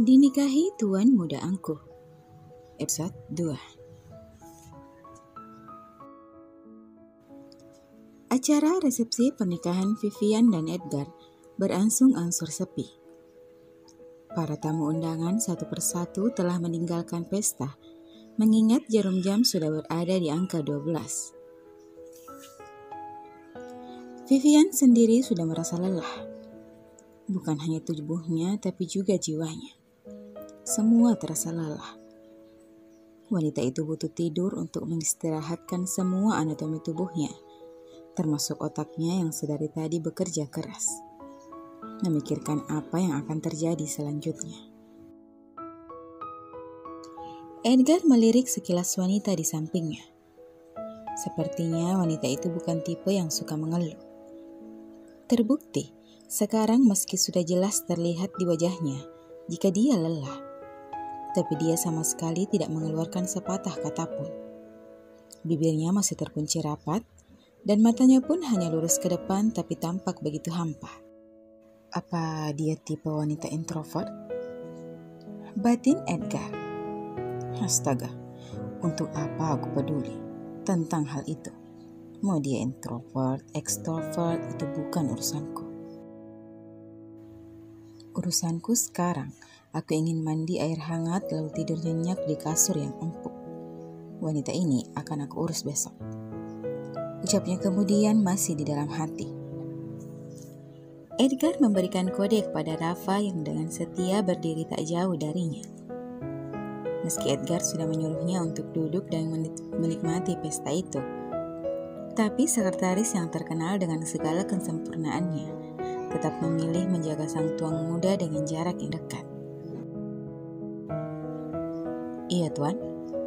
Dinikahi Tuan Muda Angkuh, episode 2. Acara resepsi pernikahan Vivian dan Edgar berangsur-angsur sepi. Para tamu undangan satu persatu telah meninggalkan pesta, mengingat jarum jam sudah berada di angka 12. Vivian sendiri sudah merasa lelah. Bukan hanya tubuhnya, tapi juga jiwanya. Semua terasa lelah. Wanita itu butuh tidur untuk mengistirahatkan semua anatomi tubuhnya, termasuk otaknya yang sedari tadi bekerja keras, memikirkan apa yang akan terjadi selanjutnya. Edgar melirik sekilas wanita di sampingnya. Sepertinya wanita itu bukan tipe yang suka mengeluh. Terbukti, sekarang meski sudah jelas terlihat di wajahnya jika dia lelah, tapi dia sama sekali tidak mengeluarkan sepatah kata pun. Bibirnya masih terkunci rapat, dan matanya pun hanya lurus ke depan tapi tampak begitu hampa. Apa dia tipe wanita introvert? Batin Edgar. Astaga, untuk apa aku peduli tentang hal itu? Mau dia introvert, extrovert, itu bukan urusanku. Urusanku sekarang, aku ingin mandi air hangat lalu tidur nyenyak di kasur yang empuk. Wanita ini akan aku urus besok. Ucapnya kemudian masih di dalam hati. Edgar memberikan kode kepada Rafa yang dengan setia berdiri tak jauh darinya. Meski Edgar sudah menyuruhnya untuk duduk dan menikmati pesta itu, tapi sekretaris yang terkenal dengan segala kesempurnaannya tetap memilih menjaga sang tuan muda dengan jarak yang dekat. Iya tuan,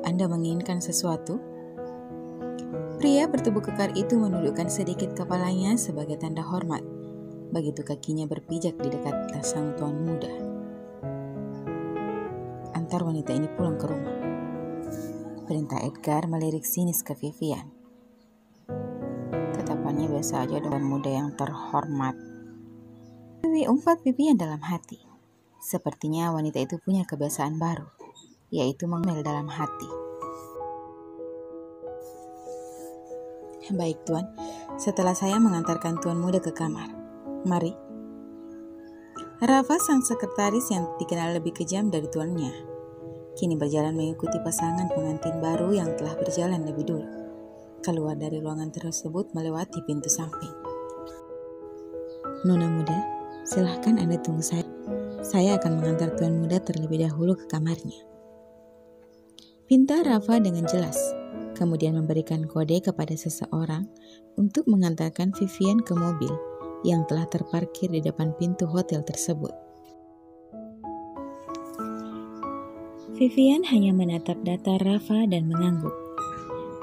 Anda menginginkan sesuatu? Pria bertubuh kekar itu menundukkan sedikit kepalanya sebagai tanda hormat, begitu kakinya berpijak di dekat sang tuan muda. Antar wanita ini pulang ke rumah, perintah Edgar melirik sinis ke Vivian. Tatapannya biasa aja dengan muda yang terhormat. Umpat Vivian dalam hati. Sepertinya wanita itu punya kebiasaan baru, yaitu mengomel dalam hati. Baik tuan, setelah saya mengantarkan tuan muda ke kamar, mari. Rafa sang sekretaris yang dikenal lebih kejam dari tuannya, kini berjalan mengikuti pasangan pengantin baru yang telah berjalan lebih dulu, keluar dari ruangan tersebut melewati pintu samping. Nona muda, silahkan Anda tunggu saya. Saya akan mengantar tuan muda terlebih dahulu ke kamarnya. Pinta Rafa dengan jelas, kemudian memberikan kode kepada seseorang untuk mengantarkan Vivian ke mobil yang telah terparkir di depan pintu hotel tersebut. Vivian hanya menatap datar Rafa dan mengangguk,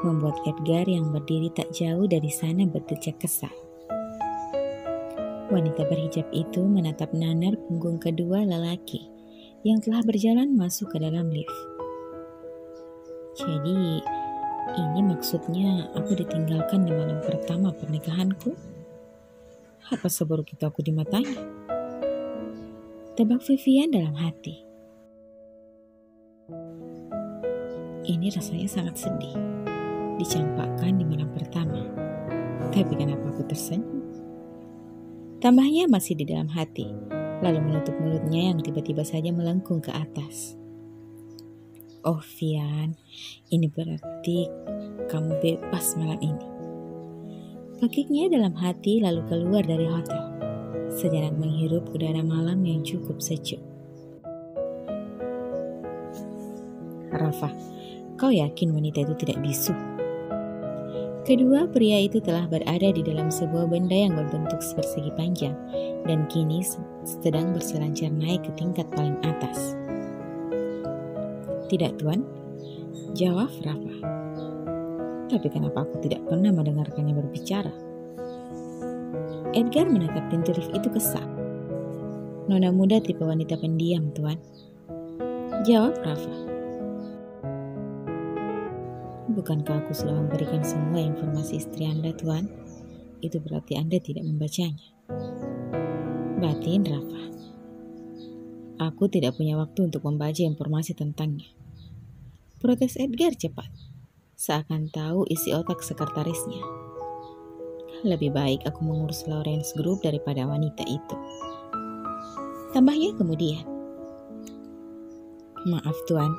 membuat Edgar yang berdiri tak jauh dari sana berdecak kesal. Wanita berhijab itu menatap nanar punggung kedua lelaki yang telah berjalan masuk ke dalam lift. Jadi, ini maksudnya aku ditinggalkan di malam pertama pernikahanku? Apa seburuk itu aku di matanya? Tebak Vivian dalam hati. Ini rasanya sangat sedih, dicampakkan di malam pertama. Tapi kenapa aku tersenyum? Tambahnya masih di dalam hati, lalu menutup mulutnya yang tiba-tiba saja melengkung ke atas. Oh Vian, ini berarti kamu bebas malam ini. Pakiknya dalam hati lalu keluar dari hotel, sejenak menghirup udara malam yang cukup sejuk. Rafa, kau yakin wanita itu tidak bisu? Kedua pria itu telah berada di dalam sebuah benda yang berbentuk persegi panjang dan kini sedang berselancar naik ke tingkat paling atas. Tidak tuan, jawab Rafa. Tapi kenapa aku tidak pernah mendengarkannya berbicara? Edgar menatap pintu lift itu kesal. Nona muda tipe wanita pendiam tuan, jawab Rafa. Bukankah aku sudah memberikan semua informasi istri Anda, Tuan? Itu berarti Anda tidak membacanya. Batin Rafa. Aku tidak punya waktu untuk membaca informasi tentangnya. Protes Edgar cepat, seakan tahu isi otak sekretarisnya. Lebih baik aku mengurus Lawrence Group daripada wanita itu. Tambahnya kemudian. Maaf Tuan,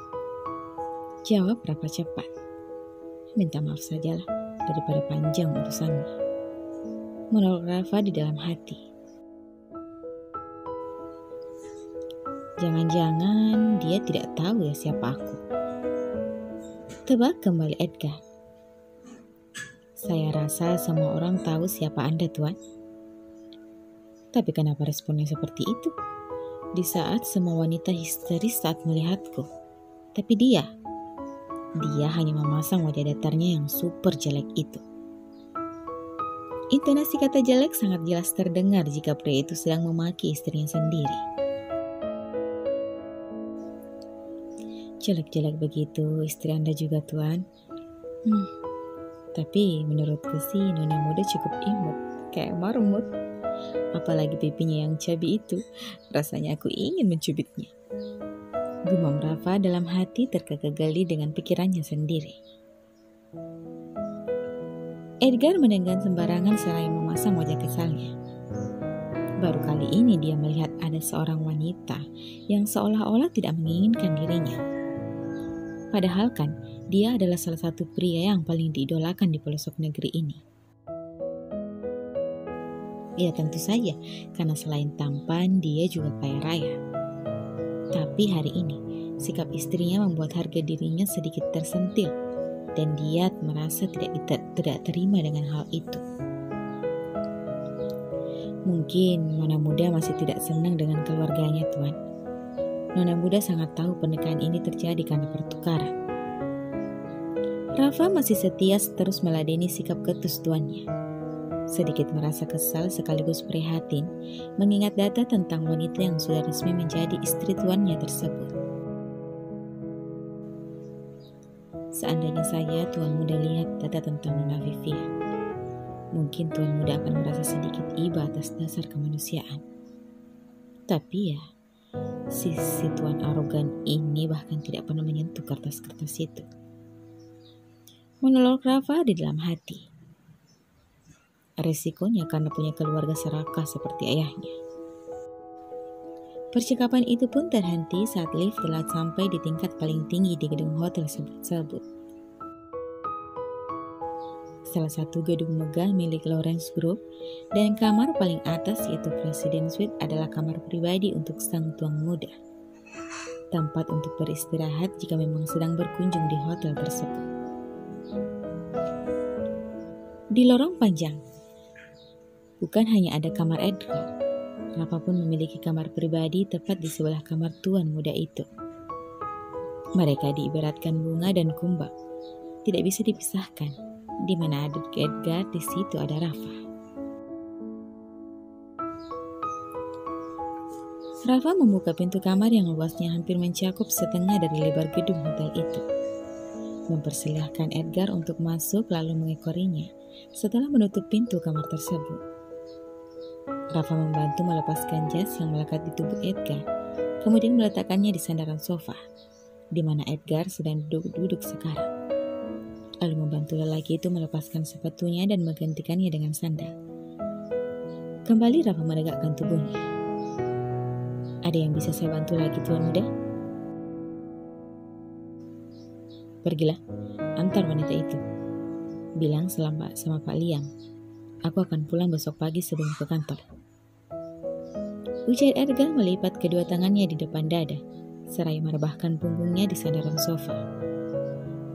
jawab Rafa cepat. Minta maaf sajalah daripada panjang urusannya. Menolak Rafa di dalam hati. Jangan-jangan dia tidak tahu ya siapa aku. Tebak kembali Edgar. Saya rasa semua orang tahu siapa Anda, Tuan. Tapi kenapa responnya seperti itu? Di saat semua wanita histeris saat melihatku. Tapi dia hanya memasang wajah datarnya yang super jelek itu. Intonasi kata jelek sangat jelas terdengar jika pria itu sedang memaki istrinya sendiri. Jelek-jelek begitu istri Anda juga, Tuan. Tapi menurutku sih nona muda cukup imut, kayak marmut. Apalagi pipinya yang cabi itu, rasanya aku ingin mencubitnya. Gumam Rafa dalam hati terkekeh-geli dengan pikirannya sendiri. Edgar menenggan sembarangan seraya memasang wajah kesalnya. Baru kali ini dia melihat ada seorang wanita yang seolah-olah tidak menginginkan dirinya. Padahal kan dia adalah salah satu pria yang paling diidolakan di pelosok negeri ini. Ya tentu saja, karena selain tampan dia juga kaya raya. Tapi hari ini, sikap istrinya membuat harga dirinya sedikit tersentil dan dia merasa tidak terima dengan hal itu. Mungkin nona muda masih tidak senang dengan keluarganya, Tuan. Nona muda sangat tahu pernikahan ini terjadi karena pertukaran. Rafa masih setia terus meladeni sikap ketus tuannya. Sedikit merasa kesal sekaligus prihatin mengingat data tentang wanita yang sudah resmi menjadi istri tuannya tersebut. Seandainya saya Tuan Muda lihat data tentang Nona Vivian, mungkin Tuan Muda akan merasa sedikit iba atas dasar kemanusiaan. Tapi ya, si Tuan arogan ini bahkan tidak pernah menyentuh kertas-kertas itu. Menolak Rafa di dalam hati. Resikonya karena punya keluarga serakah seperti ayahnya. Percakapan itu pun terhenti saat lift telah sampai di tingkat paling tinggi di gedung hotel tersebut. Salah satu gedung megah milik Lawrence Group dan kamar paling atas yaitu President Suite adalah kamar pribadi untuk sang tuan muda. Tempat untuk beristirahat jika memang sedang berkunjung di hotel tersebut. Di lorong panjang, bukan hanya ada kamar Edgar, Rafa pun memiliki kamar pribadi tepat di sebelah kamar tuan muda itu. Mereka diibaratkan bunga dan kumbang, tidak bisa dipisahkan. Di mana ada Edgar, di situ ada Rafa. Rafa membuka pintu kamar yang luasnya hampir mencakup setengah dari lebar gedung hotel itu. Mempersilahkan Edgar untuk masuk lalu mengekorinya setelah menutup pintu kamar tersebut. Rafa membantu melepaskan jas yang melekat di tubuh Edgar, kemudian meletakkannya di sandaran sofa, di mana Edgar sedang duduk sekarang. Lalu membantu lelaki itu melepaskan sepatunya dan menggantikannya dengan sandal. Kembali Rafa menegakkan tubuhnya. Ada yang bisa saya bantu lagi, Tuan Muda? Pergilah, antar wanita itu. Bilang sama Pak Liam. Aku akan pulang besok pagi sebelum ke kantor. Ujar Edgar melipat kedua tangannya di depan dada, seraya merebahkan punggungnya di sandaran sofa.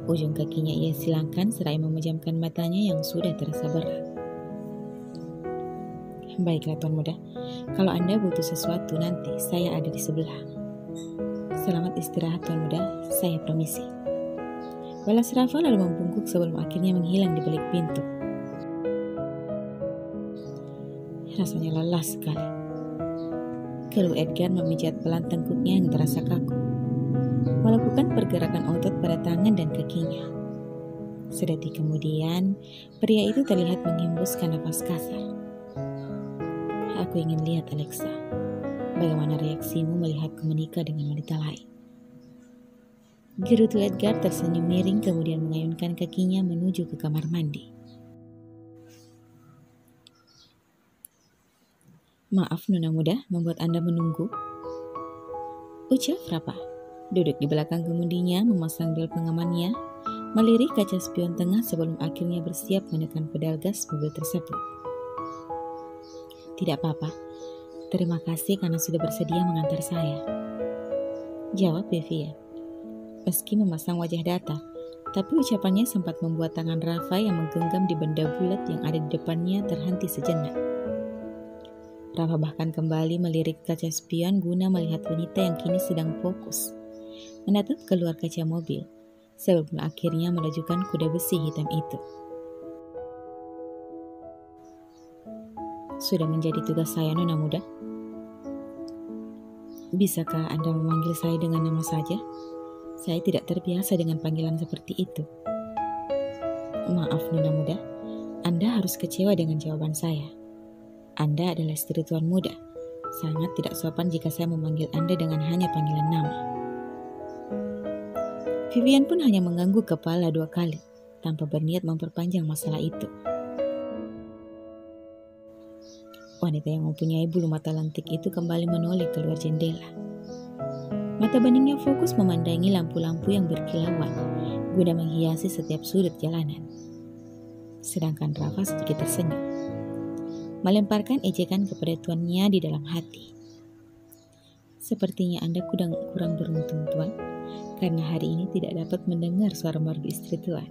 Ujung kakinya ia silangkan seraya memejamkan matanya yang sudah terasa berat. Baiklah Tuan Muda, kalau Anda butuh sesuatu nanti saya ada di sebelah. Selamat istirahat Tuan Muda, saya permisi. Balas Rafa lalu membungkuk sebelum akhirnya menghilang di balik pintu. Rasanya lelah sekali. Keluh Edgar memijat pelan tengkuknya yang terasa kaku, melakukan pergerakan otot pada tangan dan kakinya. Sedetik kemudian, pria itu terlihat menghembuskan nafas kasar. Aku ingin lihat Alexa. Bagaimana reaksimu melihatku menikah dengan wanita lain? Gerutu Edgar tersenyum miring kemudian mengayunkan kakinya menuju ke kamar mandi. Maaf Nona Muda membuat Anda menunggu. Ucap Rapa, duduk di belakang kemudinya memasang bel pengamannya, melirik kaca spion tengah sebelum akhirnya bersiap menekan pedal gas mobil tersebut. Tidak apa-apa, terima kasih karena sudah bersedia mengantar saya, jawab Vivian. Meski memasang wajah datar, tapi ucapannya sempat membuat tangan Rafa yang menggenggam di benda bulat yang ada di depannya terhenti sejenak. Rafa bahkan kembali melirik kaca spion guna melihat wanita yang kini sedang fokus menatap keluar kaca mobil sebelum akhirnya melajukan kuda besi hitam itu. Sudah menjadi tugas saya, Nona Muda. Bisakah Anda memanggil saya dengan nama saja? Saya tidak terbiasa dengan panggilan seperti itu. Maaf Nona Muda, Anda harus kecewa dengan jawaban saya. Anda adalah istri Tuan Muda. Sangat tidak sopan jika saya memanggil Anda dengan hanya panggilan nama. Vivian pun hanya mengangguk kepala 2 kali, tanpa berniat memperpanjang masalah itu. Wanita yang mempunyai bulu mata lentik itu kembali menoleh keluar jendela. Mata beningnya fokus memandangi lampu-lampu yang berkilauan guna menghiasi setiap sudut jalanan. Sedangkan Rafa sedikit tersenyum, melemparkan ejekan kepada tuannya di dalam hati. Sepertinya Anda kurang beruntung Tuan, karena hari ini tidak dapat mendengar suara merdu istri Tuan.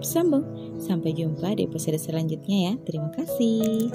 Sambung, sampai jumpa di episode selanjutnya ya. Terima kasih.